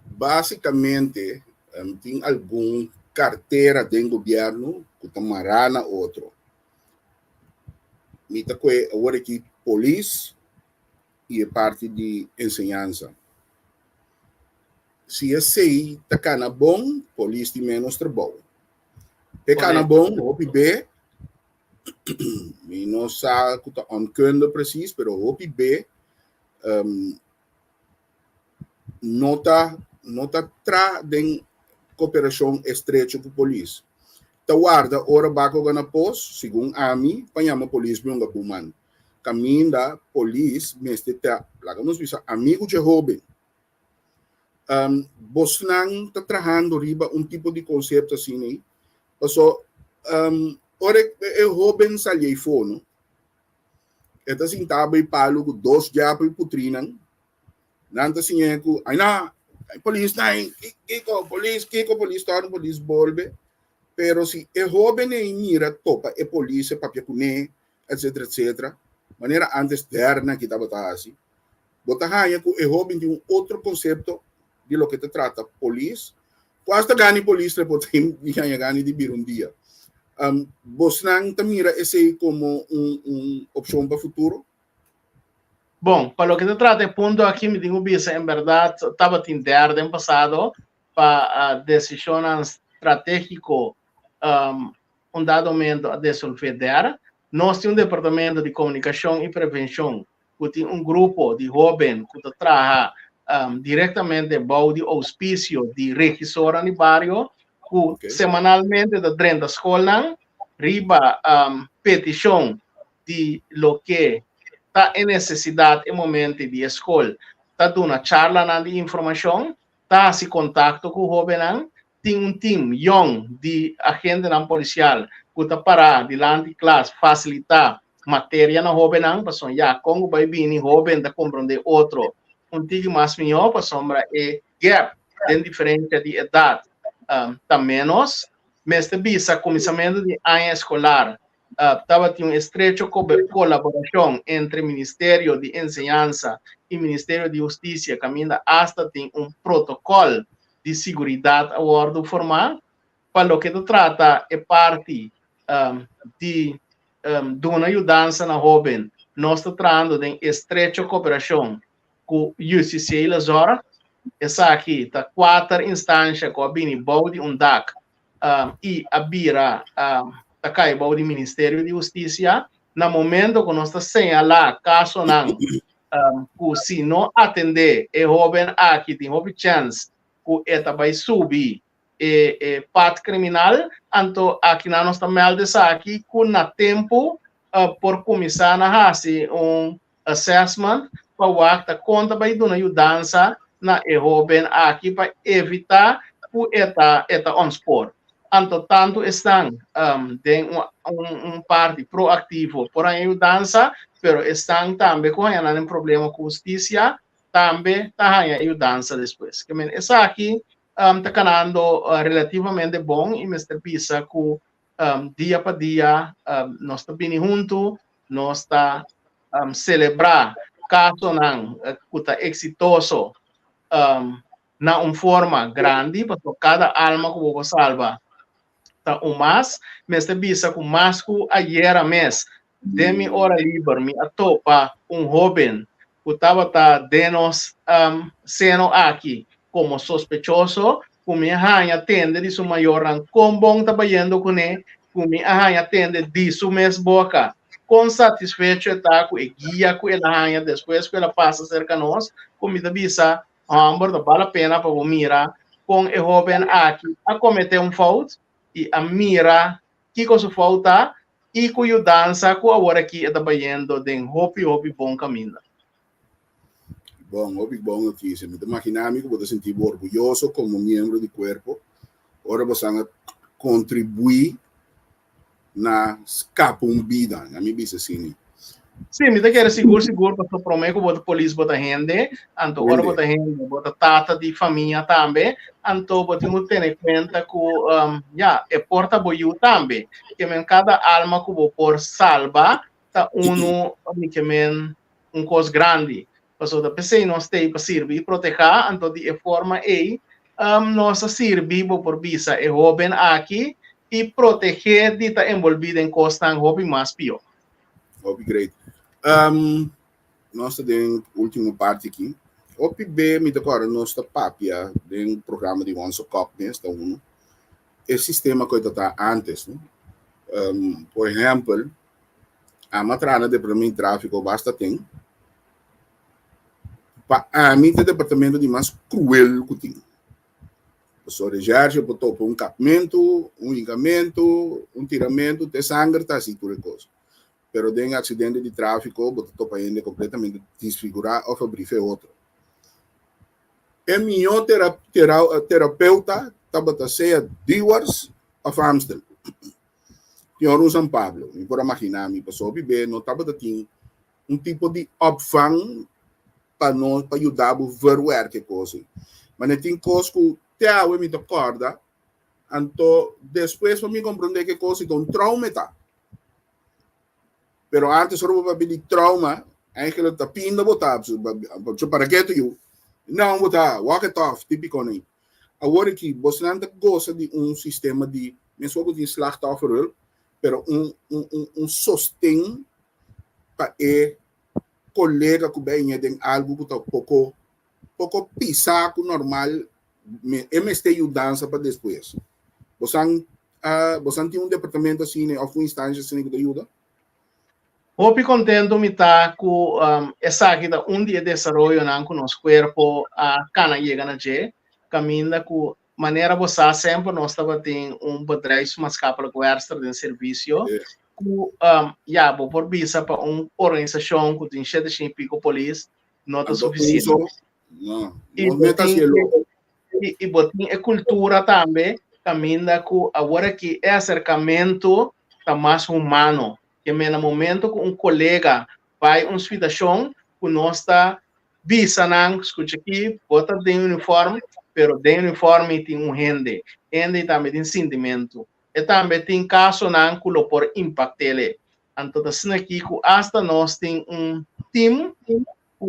Basicamente, tem alguma carteira do governo que tomará na outro. Mita que agora aqui polícia e parte de ensinança. Se esse está na bom, polícia tem menos trabalho. Está na bom, o OPB, não sabe que está onkunde preciso, mas o OPB não está em cooperação estreita com a polícia. Tá guarda, ora baco gana pos, segundo a mim, panhama polícia bem gabuman. Caminho da polícia, mestre tá, lá vamos ver, amigo de jovem. Bosnan está trabalhando riba tipo de conceito assim, né? Passou, ora o jovem saliei fono. Eta assim tava e palo com dois diabos e putrinan. Nanta assim é que, ai na, polícia na, kiko polícia tá no polícia bolbe. Pero se o jovem é mira topa é polícia papia cune, etc. Maneira antes terna que estava assim. Bota raia que o jovem tem outro conceito de lo que te trata polícia. Quase gani polícia por tem gani de bir dia. Bosnan mira esse como opção para futuro. Bom, para o que te trata, ponto aqui me digo bisa, em verdade, estava tentando no passado para a decisão estratégica dado momento a resolver. Nós temos um departamento de comunicação e prevenção, que tem um grupo de jovens que trabalha diretamente ao de auspício de regissora no bairro, que semanalmente dentro da escola, riba petição de lo que está em necessidade em momento de escola, está dando charla de informação, está se contato com o jovem, tem um time young de agente policial que está para diante de classe facilitar matéria na jovem, para já como vai vir jovem da compreender outro tipo mais melhor para sombra e gap em diferença de idade tá menos, mas também esse começamento de ano escolar estava tendo estreita colaboração entre o Ministério de Enseñanza e o Ministério de Justiça, caminha hasta tem protocolo de segurança a bordo formal, para o que se trata é parte de uma ajudança na jovem nós estamos trabalhando em estreita cooperação com o UCC e as horas. Essa aqui está 4 instâncias com a Bini Baudi DAC e a Bira está cai Baudi Ministério de Justiça. No momento que nós estamos señalar caso não que se não atender e jovem aqui tem uma chance que esta vai subir parte criminal, então aqui nós estamos aqui com na tempo por começar a fazer assessment para a conta vai dar ajuda na jovem aqui para evitar que esta onspor. Então, tanto estão de parte proativo por ajudança, pero estão também com um problema com justiça, também está ajudança depois. Essa aqui está ganhando relativamente bom e me pisa que dia para dia nós estamos vindo juntos, nós estamos celebrar caso não que está exitoso na uma forma grande, porque cada alma que você salva tá mais, mas visa com mais que ayer mês de minha hora livre me atopa jovem que estava denos sendo aqui como sospechoso, que me atende de sua maior rang, com bom trabalhando com ele, que me atende de sua mesma boca, com satisfeito está com a guia que ele depois que ela passa cerca de nós, como me visa vale a pena para mirar com o jovem aqui a cometer falta e a mira que coisa falta e com a dança que agora aqui está trabalhando de hobby bom caminho. Bom, bom aqui. Se me imaginar que vou sentir orgulhoso como membro do corpo, agora você vai contribuir na escapa vida, na minha vida assim. Sim, me quero seguro para prometer que bota polícia bota gente, então agora bota gente, bota tata de família também, então bota ter em conta que é porta boiu também, que cada alma que vou por salva tá que coisa grande, porque da pessoa nós tem para servir proteger, então de forma nós servir por visa é jovem aqui e proteger de estar envolvido em costa hobby mais pior. Hobby great. Nós temos a última parte aqui. O PB me decora nossa papia do programa de Once Cop, nesta um. O sistema que está antes, né? Por exemplo, a matrana de departamento de tráfico basta tem. Para a mim, o departamento de mais cruel que tem. Só regerge botou um capimento, ligamento, tiramento, de sangue, tá assim, tudo coisa. Pero tem acidente de tráfico, botou para ele completamente desfigurar ou fabricar outro. É melhor terapeuta, estava ser Dewars of Amsterdam. Senhor São Pablo, me por imaginar, me passou a viver, não estava tendo tipo de opção para nós, para ajudar a ver que coisa. Mas não tem coisa que eu me acorda, então depois para me compreender que coisa é um trauma. Pero antes eu vou pedir trauma, aí que ele está pinda botar, para que tu não botar, walk it off, típico nem. Agora que você não gosta de sistema de, mesmo que tem slachtoffer, pero sostém para colega que bem tem algo que está pouco pisar com normal, MST ajudança para depois. Você tem departamento assim, ou uma instância assim que ajuda? Hopi contento me tá com essa aqui da dia de desenvolvimento com nosso corpo a cana chega na G, caminha com maneira você sempre nós estava tendo padrão mais capaz de extra de serviço, vou por visa para organização que tem 7 polícia não está suficiente. E botem a cultura também caminha com agora que é acercamento tá mais humano. Que no momento que colega vai uma situação que nós está visando, escuta aqui, bota de uniforme, pero de uniforme tem rende também tem sentimento. E também tem caso não que lo por impactar ele. Então, assim aqui, que hasta nós tem team que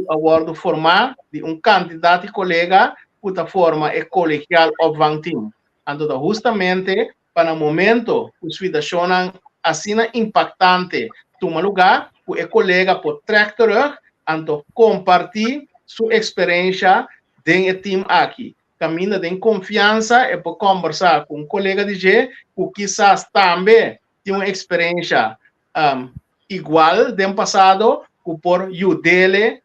agora formar de candidato e colega que a forma é colegial ou van team. Então, justamente, para o momento que a situação assim impactante toma lugar, o colega pode trazer terug en compartilhar sua experiência dentro do time aqui. Caminha de confiança e pode conversar com um colega de G que quizás também tem uma experiência igual do passado, que por ajudar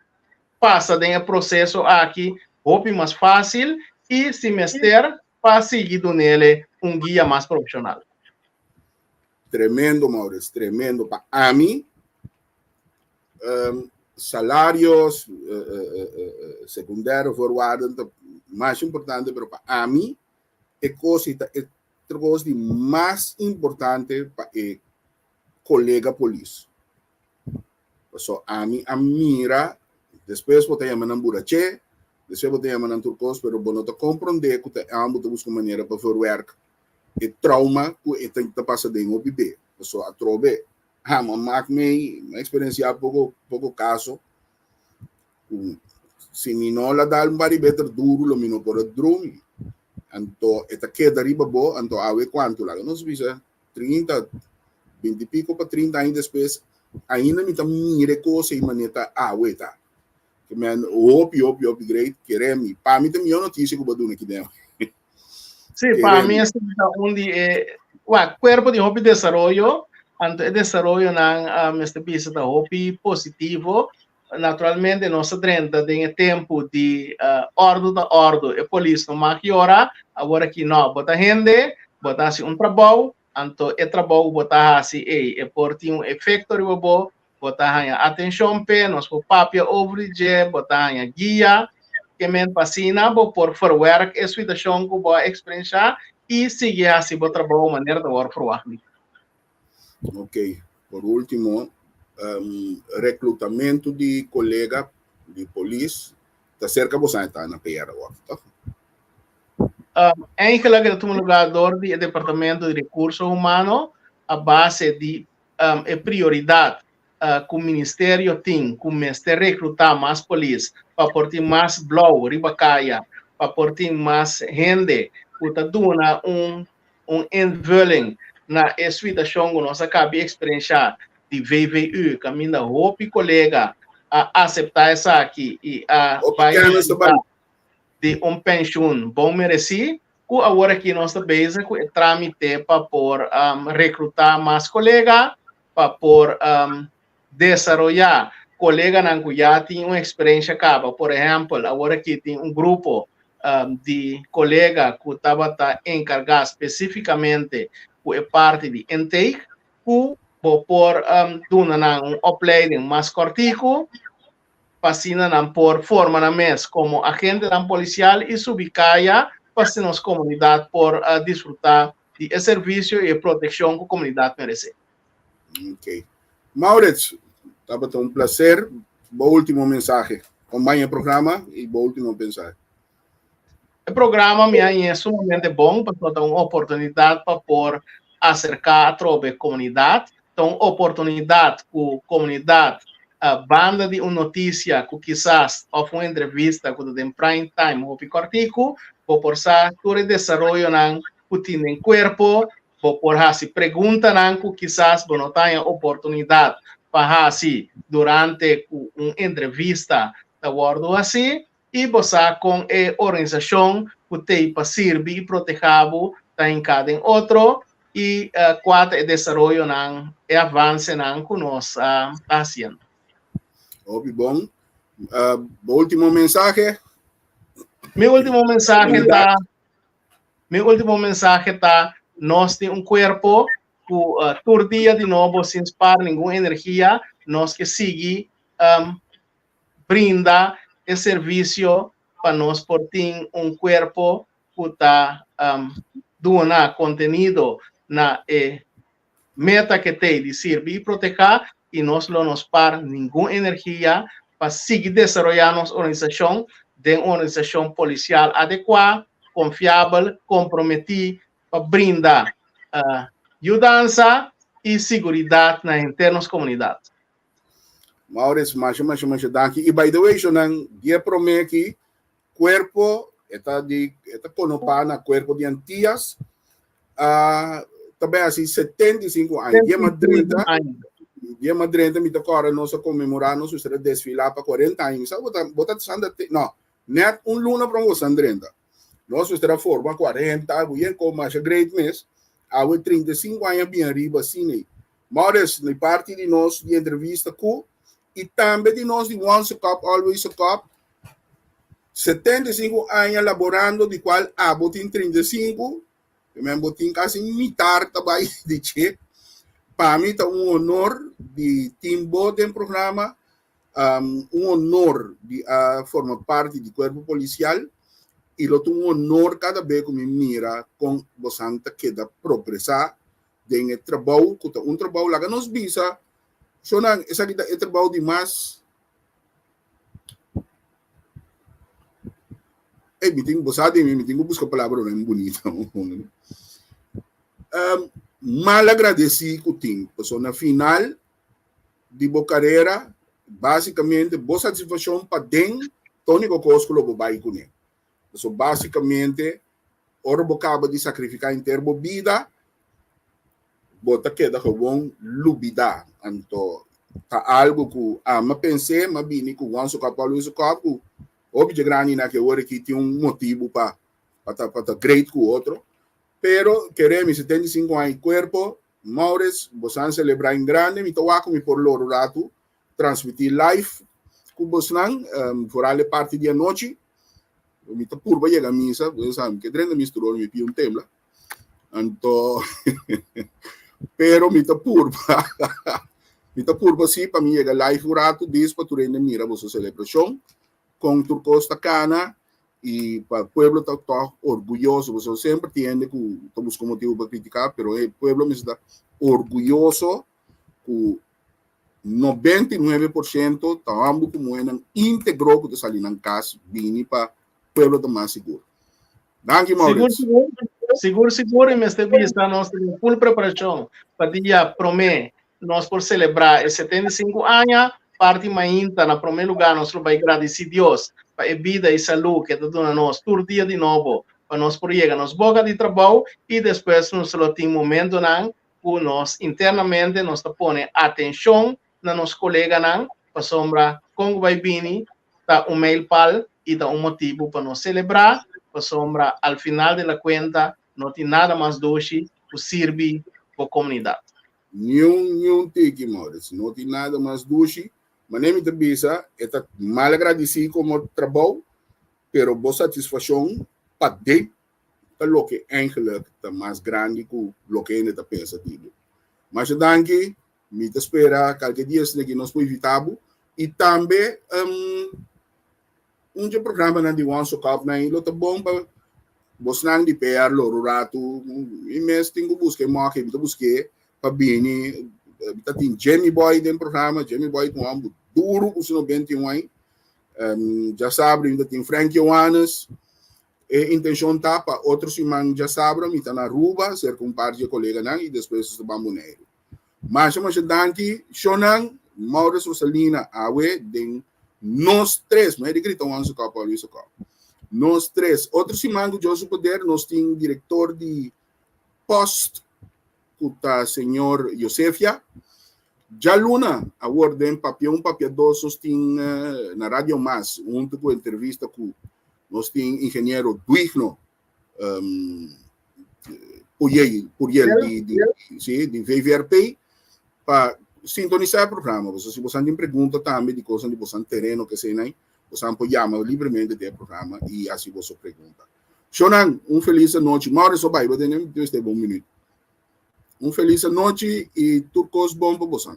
passa dentro do processo aqui, hope mais fácil e semestre para seguir nele guia mais profissional. Tremendo, Maurício, tremendo. Para mim, salários secundários, forward, mais importante, mas para mim, é coisa mais importante para o colega polícia. So, a mira, depois vou ter uma burache, depois vou ter uma turcos, pero vou não compreender que ambos buscam maneira para fazer e trauma que tem que passar dentro do bebê. So, a trobe, uma experiência pouco caso, se não la dá better duro, lo mino por dormir. Então, esta queda riba boa, então, a ver quanto lá. Não se visa 30, 20 e pico para 30 anos depois, ainda me mire coisa e maneta tá. Que man, upgrade, queremos. Para mim também é notícia que eu vou dar aqui dentro. Sim, para mim é onde o corpo de hobby desenvolvimento, o desenvolvimento na este piso da hobby positivo, naturalmente nós treinamos em tempo de ordem e polícia não melhora, agora que não, bota gente, bota assim trabalho, então o trabalho bota assim e por ter efeito ribo, bota atenção pe, nós por papel overage, bota guia, que men passina por work é situação que boa experiência e seguir assim o trabalho maneira de work for work. Ok, por último, recrutamento de colega de polícia, está cerca você está na PR agora, tá? Eigenlijk é um lugar do Departamento de Recursos Humanos, a base de prioridade que o Ministério tem, começa a recrutar mais polícia, para ter mais blow, ribacaia, para ter mais gente, que está dando invulling na situação que nós acabamos de experienciar de VVU, caminho da roupa e colega a aceitar isso aqui e a vai de pensão bom merecido, que agora que nós estamos com o trâmite para por recrutar mais colegas, para por desenvolver colegas que já têm uma experiência acaba. Por exemplo, agora que tem grupo de colegas que estava encarregado especificamente com parte de intake, que por opleiding mais cortico, passando por forma na mês como agente policial e subicaia para nossa comunidade por desfrutar de serviço e proteção que a comunidade merece. Ok. Maurício, estava um prazer. Bom último mensagem. Acompanhe o programa e bom último mensagem. O programa é sumamente bom para dar uma oportunidade para por acercar a comunidade. Então, oportunidade com a comunidade, a banda de uma notícia que quizás ou uma entrevista que tem prime time ou picortico, ou por sa todo desenvolvimento não que tem em corpo, ou por se pergunta não que quizás não tenha oportunidade para assim durante uma entrevista da bordo assim e você com a organização que tem para servir e proteger em cada outro e quatro desenvolvimento não e avanço não que nós fazendo. Óbvio, bom. Último mensagem. Meu último mensagem tá nós temos corpo que todo dia de novo sem parar nenhuma energia, nós que seguir brinda esse serviço para nós por ter corpo que está dando conteúdo na meta que tem de servir e proteger e nós não nos para nenhuma energia para seguir desenvolvendo nossa organização de uma organização policial adequada, confiável, comprometida para brindar ajudança e segurança nas internas comunidades. Maurício, mas daqui. E by the way, dia promete corpo está conopar na corpo de Antillas também assim 75 anos, dia 30 dia madrenta me tocora nós comemorar nós será desfilar para 40 anos. Sabe botar sanda não, net um luna para nós andrenta. Nós será forma 40, bien como mais great mês, a 35 anos bem arriba assim. Mas na parte de nós de entrevista com e também de nós de Once a Cup, Always a Cup, 75 anos laborando, de qual a botin 35, também botin quase imitar também de che. Para mim é honor de timbo do programa, honor de formar parte do corpo policial e honor cada vez que me mira com você que dá progressar em trabalho, que trabalho lá que nos visa, essa aqui é trabalho demais. Me tenho que buscar palavra bem bonita. Mal agradecido que tenho, porque na final de boa carreira, basicamente, boa satisfação para dentro, tônico cosco lo vai com ele. Então, basicamente, ora acaba de sacrificar em termo de vida, bota queda com lubida. Então, tá algo que ama pensei, mas bem que once o capalo isso capo, óbvio grande na que hora que tem motivo para great com o outro. Pero queremos 75 anos de corpo, Maures, você celebrar em grande, me toa com por loro rato, transmitir live com você, por ali parte da noite, me to purba chega a missa, você sabe que drena misturou me pio temla. Então, pero me to purba sim para mim chega live rato, diz para tu rende mira você celebração com Turcosta Cana. E para o pueblo está orgulhoso, você sempre tem que estamos com motivo para criticar, mas o pueblo me está orgulhoso que 99% estamos como íntegro que está ali na casa, vini para o pueblo estar mais seguro. Danke, Maurício. Seguro, e nesta vista nós temos full preparação para dia promê, nós por celebrar os 75 anos, parte mainta na primeiro lugar, nós vamos agradecer a Deus para a vida e saúde que está dando a nós, todo dia de novo, para nós por chegar nos boca de trabalho e depois nós só tem momento não, que nós internamente nós está pondo atenção na nos colega não, para sombra como vai vir, tá mail pal e dá motivo para nós celebrar, para sombra ao final da conta não tem nada mais doce que servir para a comunidade. Nenhum tique, Maurício, não tem nada mais doce. Mas nem me devisa, está mal agradecido como trabalho, pero boa satisfação para dentro do que eigenlijk está mais grande que o que ainda está pensando. Mas danke, me espera qualquer dia que nós podemos evitar e também programa na de Once a Cup na ilha tá bom para você não de per lo rato e mesmo tenho buscar marca me busquei para bem tá tem Jamie Boy dentro do programa, Jamie Boy com um duro com o 91 já sabe, ainda tem Frank Johannes e intenção tá para outros irmãos já sabem, me tá na Ruba, ser com parte de colega não e depois do Bamboneiro. Mas danke, Shonan, Maurício Salina, awe den nós três, mas ele grita Once a Cup, Always a Cup. Nós três, outros irmãos do José Poder, nós tem diretor de post o senhor Josefia. Já Luna, a ordem papel 2, nós temos na Rádio Mais, junto com a entrevista com nós temos engenheiro Duigno, de VVRP, para sintonizar o programa. Se você tem pergunta também de coisas de você terreno que sei, você pode chamar livremente do programa e assim você pergunta. Shonan, feliz noite. Maurício, vai, vou ter um bom minuto. Feliz noite e turcos bom para você.